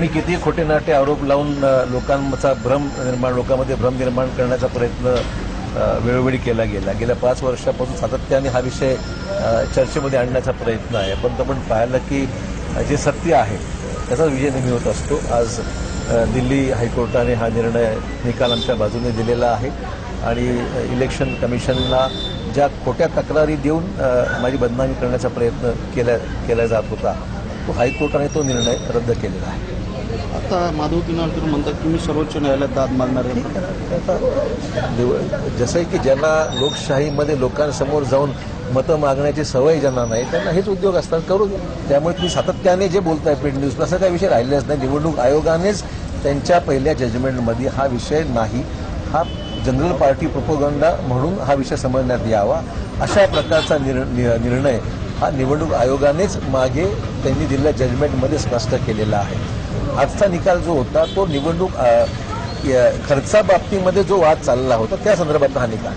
आणि किती खोटे नाटे आरोप लावून लोकांमध्ये भ्रम निर्माण करण्याचा प्रयत्न वेळोवेळी केला गेला। गेल्या 5 वर्षापासून सातत्याने हा विषय चर्चेमध्ये आणण्याचा प्रयत्न आहे, पण आपण पाहिलं की जे सत्य आहे त्याचा विजय नेहमी होत असतो। आज दिल्ली हायकोर्टाने हा निकाल आमच्या बाजूने दिलेला आहे आणि इलेक्शन कमिशनला ज्या खोट्या तक्रारी देऊन माझी बदनामी करण्याचा प्रयत्न केला जात होता तो हायकोर्टाने तो निर्णय रद्द केलेला आहे। आता माधव किनाळकर म्हणतात की मी सर्वोच्च न्यायालयात दाद मागणार आहे। जसं की ज्यांना लोकशाहीमध्ये लोकांसमोर जाऊन मतं मागण्याची सवय ज्यांना नाही त्यांना हेच उद्योग असतात, करू दे। त्यामुळे तुम्ही सातत्याने जे बोलताय पेड न्यूज असा काही विषय राहिलेलाच नाही। निवडणूक आयोगानेच त्यांच्या पहिल्या जजमेंटमध्ये हा विषय नाही, हा जनरल पार्टी प्रोपोगंडा म्हणून हा विषय समजण्यात यावा अशा प्रकारचा निर्णय हा निवडणूक आयोगानेच मागे त्यांनी दिलेल्या जजमेंटमध्ये स्पष्ट केलेला आहे। आजचा निकाल जो होता तो निवडणूक खर्चाबाबतीमध्ये जो वाद चालला होता त्या संदर्भातला हा निकाल।